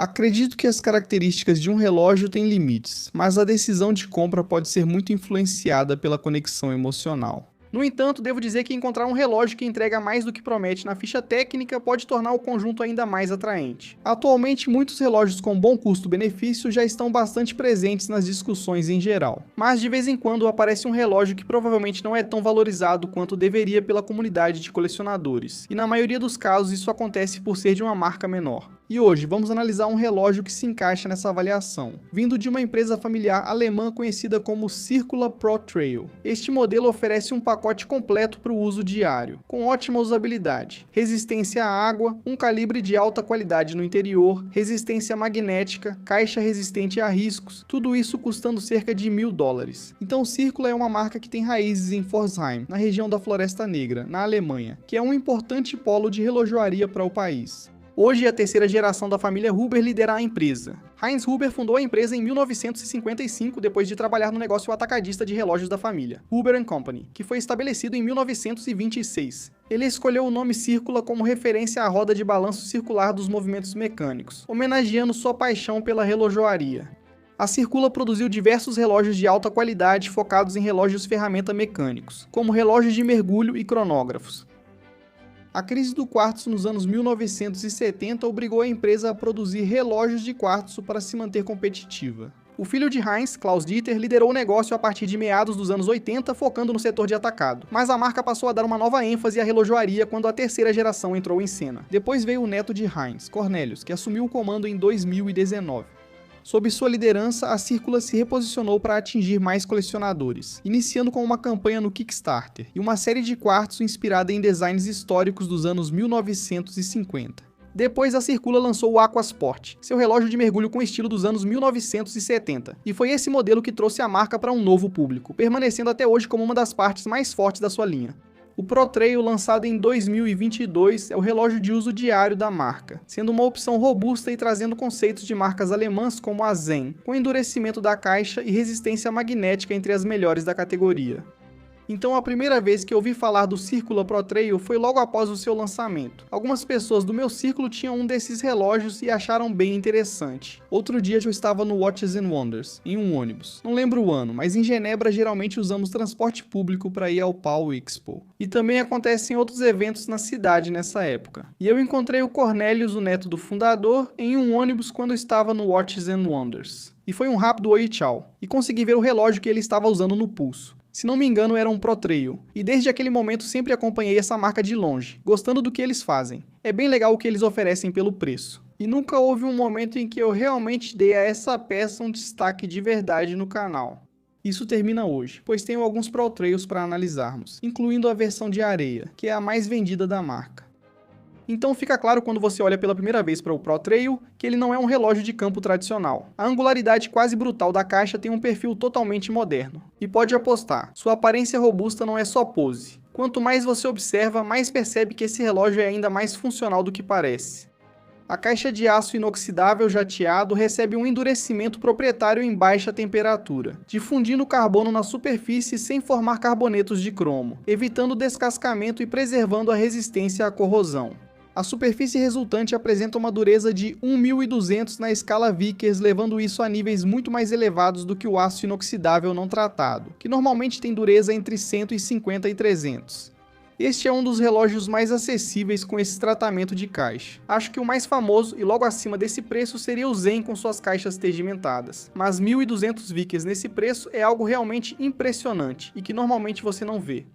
Acredito que as características de um relógio têm limites, mas a decisão de compra pode ser muito influenciada pela conexão emocional. No entanto, devo dizer que encontrar um relógio que entrega mais do que promete na ficha técnica pode tornar o conjunto ainda mais atraente. Atualmente, muitos relógios com bom custo-benefício já estão bastante presentes nas discussões em geral, mas de vez em quando aparece um relógio que provavelmente não é tão valorizado quanto deveria pela comunidade de colecionadores, e na maioria dos casos isso acontece por ser de uma marca menor. E hoje vamos analisar um relógio que se encaixa nessa avaliação, vindo de uma empresa familiar alemã conhecida como Circula Pro Trail. Este modelo oferece um pacote completo para o uso diário, com ótima usabilidade, resistência à água, um calibre de alta qualidade no interior, resistência magnética, caixa resistente a riscos, tudo isso custando cerca de $1.000. Então Circula é uma marca que tem raízes em Pforzheim, na região da Floresta Negra, na Alemanha, que é um importante polo de relojoaria para o país. Hoje, a terceira geração da família Huber lidera a empresa. Heinz Huber fundou a empresa em 1955 depois de trabalhar no negócio atacadista de relógios da família, Huber & Company, que foi estabelecido em 1926. Ele escolheu o nome Circula como referência à roda de balanço circular dos movimentos mecânicos, homenageando sua paixão pela relojoaria. A Circula produziu diversos relógios de alta qualidade focados em relógios ferramenta mecânicos, como relógios de mergulho e cronógrafos. A crise do quartzo nos anos 1970 obrigou a empresa a produzir relógios de quartzo para se manter competitiva. O filho de Heinz, Klaus Dieter, liderou o negócio a partir de meados dos anos 80, focando no setor de atacado, mas a marca passou a dar uma nova ênfase à relojoaria quando a terceira geração entrou em cena. Depois veio o neto de Heinz, Cornelius, que assumiu o comando em 2019. Sob sua liderança, a Circula se reposicionou para atingir mais colecionadores, iniciando com uma campanha no Kickstarter e uma série de quartzo inspirada em designs históricos dos anos 1950. Depois, a Circula lançou o Aquasport, seu relógio de mergulho com estilo dos anos 1970, e foi esse modelo que trouxe a marca para um novo público, permanecendo até hoje como uma das partes mais fortes da sua linha. O Pro Trail, lançado em 2022, é o relógio de uso diário da marca, sendo uma opção robusta e trazendo conceitos de marcas alemãs como a Zen, com endurecimento da caixa e resistência magnética entre as melhores da categoria. Então a primeira vez que eu ouvi falar do Circula Pro Trail foi logo após o seu lançamento. Algumas pessoas do meu círculo tinham um desses relógios e acharam bem interessante. Outro dia eu estava no Watches and Wonders, em um ônibus. Não lembro o ano, mas em Genebra geralmente usamos transporte público para ir ao Pau Expo. E também acontecem outros eventos na cidade nessa época. E eu encontrei o Cornelius, o neto do fundador, em um ônibus quando estava no Watches and Wonders. E foi um rápido oi e tchau. E consegui ver o relógio que ele estava usando no pulso. Se não me engano, era um Pro Trail, e desde aquele momento sempre acompanhei essa marca de longe, gostando do que eles fazem. É bem legal o que eles oferecem pelo preço. E nunca houve um momento em que eu realmente dei a essa peça um destaque de verdade no canal. Isso termina hoje, pois tenho alguns Pro Trails para analisarmos, incluindo a versão de areia, que é a mais vendida da marca. Então fica claro quando você olha pela primeira vez para o Pro Trail que ele não é um relógio de campo tradicional. A angularidade quase brutal da caixa tem um perfil totalmente moderno. E pode apostar, sua aparência robusta não é só pose. Quanto mais você observa, mais percebe que esse relógio é ainda mais funcional do que parece. A caixa de aço inoxidável jateado recebe um endurecimento proprietário em baixa temperatura, difundindo carbono na superfície sem formar carbonetos de cromo, evitando descascamento e preservando a resistência à corrosão. A superfície resultante apresenta uma dureza de 1.200 na escala Vickers, levando isso a níveis muito mais elevados do que o aço inoxidável não tratado, que normalmente tem dureza entre 150 e 300. Este é um dos relógios mais acessíveis com esse tratamento de caixa. Acho que o mais famoso e logo acima desse preço seria o Zen com suas caixas tegimentadas, mas 1.200 Vickers nesse preço é algo realmente impressionante e que normalmente você não vê.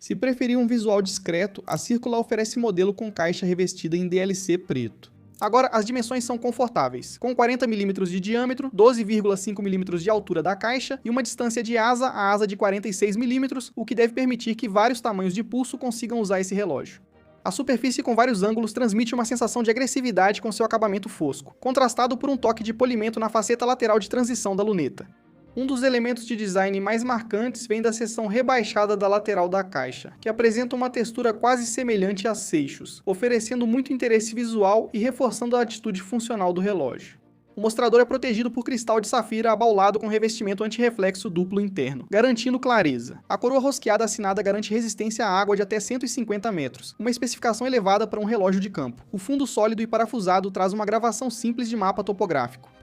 Se preferir um visual discreto, a Circula oferece modelo com caixa revestida em DLC preto. Agora, as dimensões são confortáveis, com 40 mm de diâmetro, 12,5 mm de altura da caixa e uma distância de asa a asa de 46 mm, o que deve permitir que vários tamanhos de pulso consigam usar esse relógio. A superfície com vários ângulos transmite uma sensação de agressividade com seu acabamento fosco, contrastado por um toque de polimento na faceta lateral de transição da luneta. Um dos elementos de design mais marcantes vem da seção rebaixada da lateral da caixa, que apresenta uma textura quase semelhante a seixos, oferecendo muito interesse visual e reforçando a atitude funcional do relógio. O mostrador é protegido por cristal de safira abaulado com revestimento antirreflexo duplo interno, garantindo clareza. A coroa rosqueada assinada garante resistência à água de até 150 metros, uma especificação elevada para um relógio de campo. O fundo sólido e parafusado traz uma gravação simples de mapa topográfico.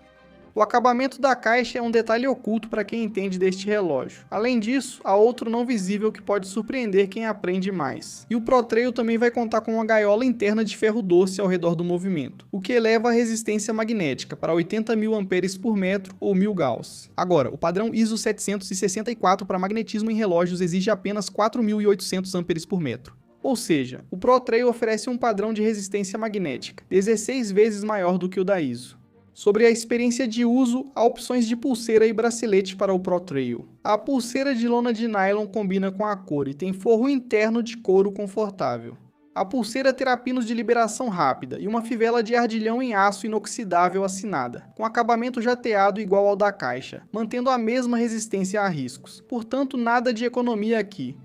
O acabamento da caixa é um detalhe oculto para quem entende deste relógio. Além disso, há outro não visível que pode surpreender quem aprende mais. E o ProTrail também vai contar com uma gaiola interna de ferro doce ao redor do movimento, o que eleva a resistência magnética para 80.000 amperes por metro ou 1000 Gauss. Agora, o padrão ISO 764 para magnetismo em relógios exige apenas 4.800 amperes por metro. Ou seja, o ProTrail oferece um padrão de resistência magnética 16 vezes maior do que o da ISO. Sobre a experiência de uso, há opções de pulseira e bracelete para o ProTrail. A pulseira de lona de nylon combina com a cor e tem forro interno de couro confortável. A pulseira terá pinos de liberação rápida e uma fivela de ardilhão em aço inoxidável assinada, com acabamento jateado igual ao da caixa, mantendo a mesma resistência a riscos. Portanto, nada de economia aqui.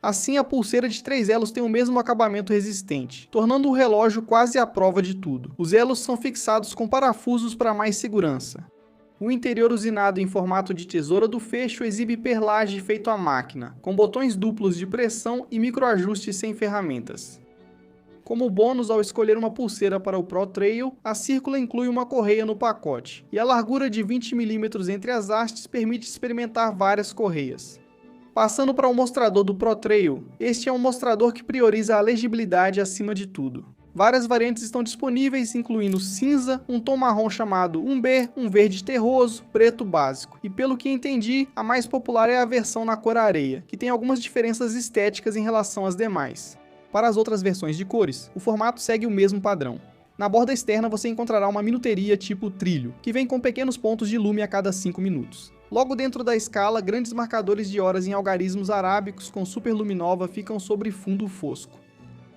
Assim, a pulseira de 3 elos tem o mesmo acabamento resistente, tornando o relógio quase à prova de tudo. Os elos são fixados com parafusos para mais segurança. O interior usinado em formato de tesoura do fecho exibe perlage feito à máquina, com botões duplos de pressão e microajustes sem ferramentas. Como bônus ao escolher uma pulseira para o ProTrail, a Circula inclui uma correia no pacote, e a largura de 20 mm entre as hastes permite experimentar várias correias. Passando para o mostrador do ProTrail, este é um mostrador que prioriza a legibilidade acima de tudo. Várias variantes estão disponíveis, incluindo cinza, um tom marrom chamado 1B, um verde terroso, preto básico. E pelo que entendi, a mais popular é a versão na cor areia, que tem algumas diferenças estéticas em relação às demais. Para as outras versões de cores, o formato segue o mesmo padrão. Na borda externa você encontrará uma minuteria tipo trilho, que vem com pequenos pontos de lume a cada 5 minutos. Logo dentro da escala, grandes marcadores de horas em algarismos arábicos com superluminova ficam sobre fundo fosco.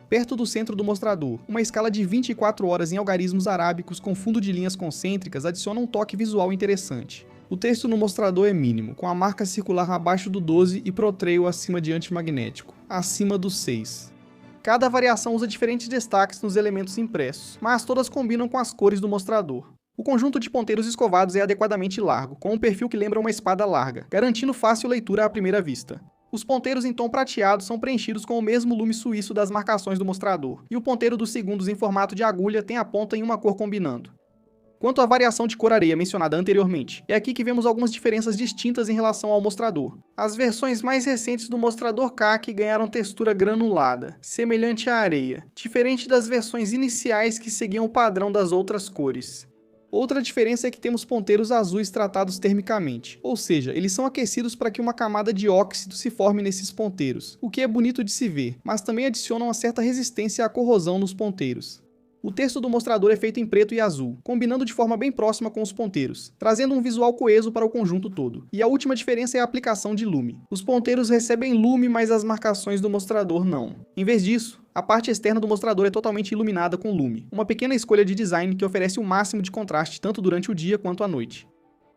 Perto do centro do mostrador, uma escala de 24 horas em algarismos arábicos com fundo de linhas concêntricas adiciona um toque visual interessante. O texto no mostrador é mínimo, com a marca circular abaixo do 12 e ProTrail acima de antimagnético, acima do 6. Cada variação usa diferentes destaques nos elementos impressos, mas todas combinam com as cores do mostrador. O conjunto de ponteiros escovados é adequadamente largo, com um perfil que lembra uma espada larga, garantindo fácil leitura à primeira vista. Os ponteiros em tom prateado são preenchidos com o mesmo lume suíço das marcações do mostrador, e o ponteiro dos segundos em formato de agulha tem a ponta em uma cor combinando. Quanto à variação de cor areia mencionada anteriormente, é aqui que vemos algumas diferenças distintas em relação ao mostrador. As versões mais recentes do mostrador CAC ganharam textura granulada, semelhante à areia, diferente das versões iniciais que seguiam o padrão das outras cores. Outra diferença é que temos ponteiros azuis tratados termicamente, ou seja, eles são aquecidos para que uma camada de óxido se forme nesses ponteiros, o que é bonito de se ver, mas também adiciona uma certa resistência à corrosão nos ponteiros. O texto do mostrador é feito em preto e azul, combinando de forma bem próxima com os ponteiros, trazendo um visual coeso para o conjunto todo. E a última diferença é a aplicação de lume. Os ponteiros recebem lume, mas as marcações do mostrador não. Em vez disso, a parte externa do mostrador é totalmente iluminada com lume, uma pequena escolha de design que oferece o máximo de contraste tanto durante o dia quanto à noite.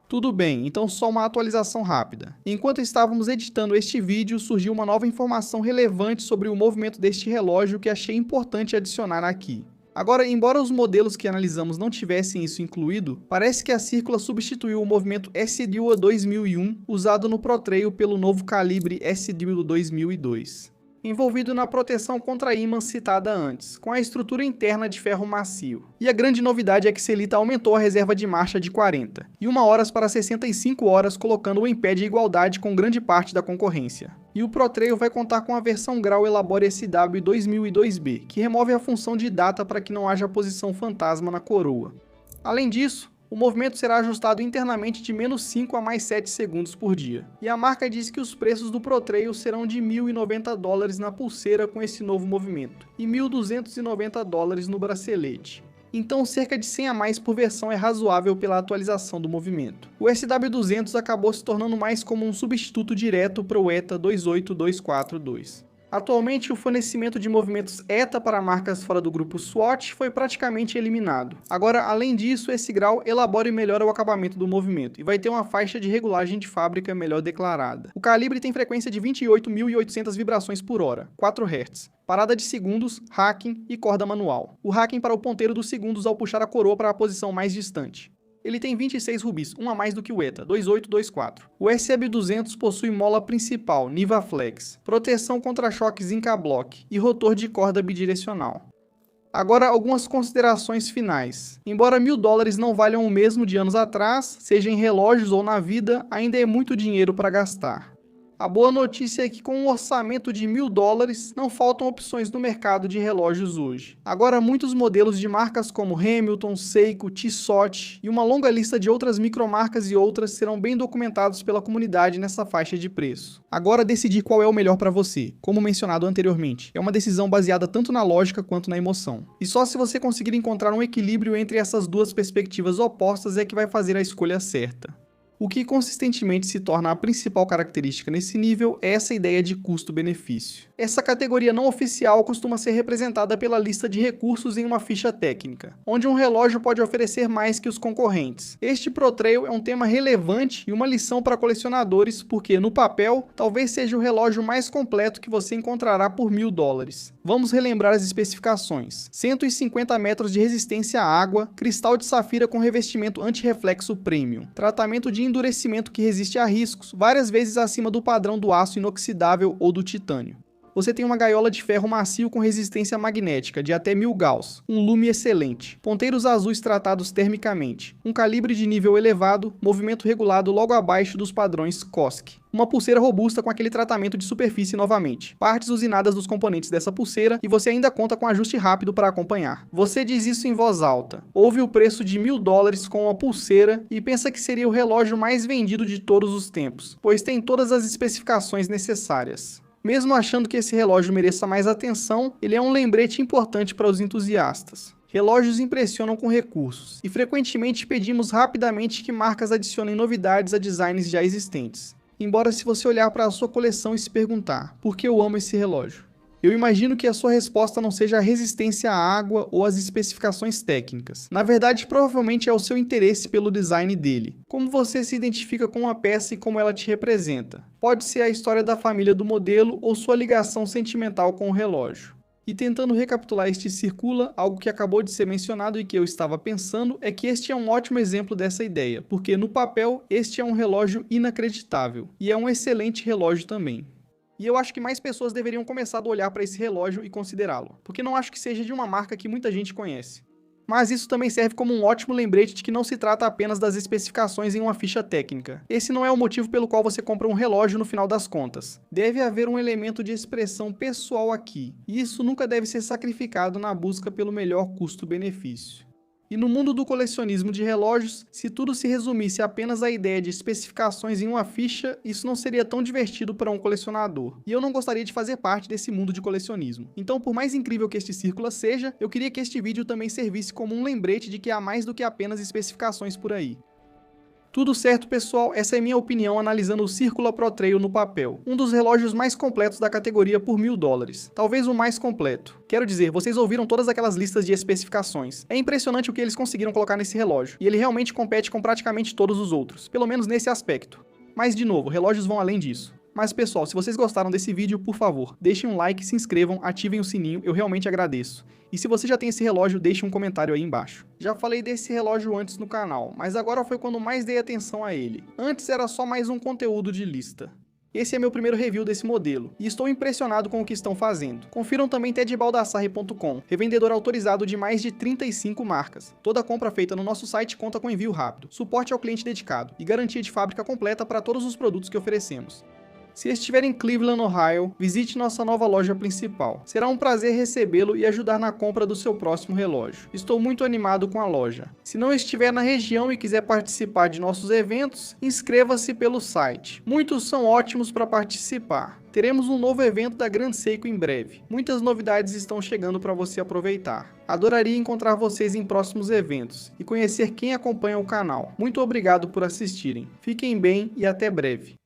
Tudo bem, então só uma atualização rápida. Enquanto estávamos editando este vídeo, surgiu uma nova informação relevante sobre o movimento deste relógio que achei importante adicionar aqui. Agora, embora os modelos que analisamos não tivessem isso incluído, parece que a Circula substituiu o movimento S-Dua 2001 usado no ProTrail pelo novo calibre S-Dua 2002. Envolvido na proteção contra ímãs citada antes, com a estrutura interna de ferro macio. E a grande novidade é que Sellita aumentou a reserva de marcha de 40, e 1 horas para 65 horas, colocando-o em pé de igualdade com grande parte da concorrência. E o ProTrail vai contar com a versão Grau Elabore SW 2002B, que remove a função de data para que não haja posição fantasma na coroa. Além disso, o movimento será ajustado internamente de -5 a +7 segundos por dia. E a marca diz que os preços do ProTrail serão de $1.090 na pulseira com esse novo movimento, e $1.290 no bracelete. Então cerca de 100 a mais por versão é razoável pela atualização do movimento. O SW200 acabou se tornando mais como um substituto direto para o ETA 28242. Atualmente, o fornecimento de movimentos ETA para marcas fora do grupo Swatch foi praticamente eliminado. Agora, além disso, esse grau elabora e melhora o acabamento do movimento, e vai ter uma faixa de regulagem de fábrica melhor declarada. O calibre tem frequência de 28.800 vibrações por hora, 4 Hz, parada de segundos, hacking e corda manual. O hacking para o ponteiro dos segundos ao puxar a coroa para a posição mais distante. Ele tem 26 rubis, um a mais do que o ETA, 2824. O SB200 possui mola principal, Nivaflex, proteção contra choques Incablock e rotor de corda bidirecional. Agora, algumas considerações finais. Embora $1000 não valham o mesmo de anos atrás, seja em relógios ou na vida, ainda é muito dinheiro para gastar. A boa notícia é que com um orçamento de $1000, não faltam opções no mercado de relógios hoje. Agora, muitos modelos de marcas como Hamilton, Seiko, Tissot e uma longa lista de outras micromarcas e outras serão bem documentados pela comunidade nessa faixa de preço. Agora, decidir qual é o melhor para você, como mencionado anteriormente, é uma decisão baseada tanto na lógica quanto na emoção. E só se você conseguir encontrar um equilíbrio entre essas duas perspectivas opostas é que vai fazer a escolha certa. O que consistentemente se torna a principal característica nesse nível é essa ideia de custo-benefício. Essa categoria não oficial costuma ser representada pela lista de recursos em uma ficha técnica, onde um relógio pode oferecer mais que os concorrentes. Este ProTrail é um tema relevante e uma lição para colecionadores, porque no papel, talvez seja o relógio mais completo que você encontrará por $1000. Vamos relembrar as especificações. 150 metros de resistência à água, cristal de safira com revestimento anti-reflexo premium, tratamento de endurecimento que resiste a riscos, várias vezes acima do padrão do aço inoxidável ou do titânio. Você tem uma gaiola de ferro macio com resistência magnética de até 1000 Gauss, um lume excelente, ponteiros azuis tratados termicamente, um calibre de nível elevado, movimento regulado logo abaixo dos padrões COSC. Uma pulseira robusta com aquele tratamento de superfície novamente, partes usinadas dos componentes dessa pulseira e você ainda conta com ajuste rápido para acompanhar. Você diz isso em voz alta, ouve o preço de $1000 com uma pulseira e pensa que seria o relógio mais vendido de todos os tempos, pois tem todas as especificações necessárias. Mesmo achando que esse relógio mereça mais atenção, ele é um lembrete importante para os entusiastas. Relógios impressionam com recursos, e frequentemente pedimos rapidamente que marcas adicionem novidades a designs já existentes. Embora se você olhar para a sua coleção e se perguntar, por que eu amo esse relógio? Eu imagino que a sua resposta não seja a resistência à água ou as especificações técnicas. Na verdade, provavelmente é o seu interesse pelo design dele. Como você se identifica com uma peça e como ela te representa. Pode ser a história da família do modelo ou sua ligação sentimental com o relógio. E tentando recapitular este circula, algo que acabou de ser mencionado e que eu estava pensando é que este é um ótimo exemplo dessa ideia, porque no papel este é um relógio inacreditável, e é um excelente relógio também. E eu acho que mais pessoas deveriam começar a olhar para esse relógio e considerá-lo, porque não acho que seja de uma marca que muita gente conhece. Mas isso também serve como um ótimo lembrete de que não se trata apenas das especificações em uma ficha técnica. Esse não é o motivo pelo qual você compra um relógio no final das contas. Deve haver um elemento de expressão pessoal aqui, e isso nunca deve ser sacrificado na busca pelo melhor custo-benefício. E no mundo do colecionismo de relógios, se tudo se resumisse apenas à ideia de especificações em uma ficha, isso não seria tão divertido para um colecionador. E eu não gostaria de fazer parte desse mundo de colecionismo. Então, por mais incrível que este círculo seja, eu queria que este vídeo também servisse como um lembrete de que há mais do que apenas especificações por aí. Tudo certo, pessoal? Essa é minha opinião analisando o Circula ProTrail no papel. Um dos relógios mais completos da categoria por $1000. Talvez o mais completo. Quero dizer, vocês ouviram todas aquelas listas de especificações. É impressionante o que eles conseguiram colocar nesse relógio. E ele realmente compete com praticamente todos os outros. Pelo menos nesse aspecto. Mas, de novo, relógios vão além disso. Mas pessoal, se vocês gostaram desse vídeo, por favor, deixem um like, se inscrevam, ativem o sininho, eu realmente agradeço. E se você já tem esse relógio, deixe um comentário aí embaixo. Já falei desse relógio antes no canal, mas agora foi quando mais dei atenção a ele. Antes era só mais um conteúdo de lista. Esse é meu primeiro review desse modelo, e estou impressionado com o que estão fazendo. Confiram também tedbaldassarre.com, revendedor autorizado de mais de 35 marcas. Toda compra feita no nosso site conta com envio rápido, suporte ao cliente dedicado e garantia de fábrica completa para todos os produtos que oferecemos. Se estiver em Cleveland, Ohio, visite nossa nova loja principal. Será um prazer recebê-lo e ajudar na compra do seu próximo relógio. Estou muito animado com a loja. Se não estiver na região e quiser participar de nossos eventos, inscreva-se pelo site. Muitos são ótimos para participar. Teremos um novo evento da Grand Seiko em breve. Muitas novidades estão chegando para você aproveitar. Adoraria encontrar vocês em próximos eventos e conhecer quem acompanha o canal. Muito obrigado por assistirem. Fiquem bem e até breve.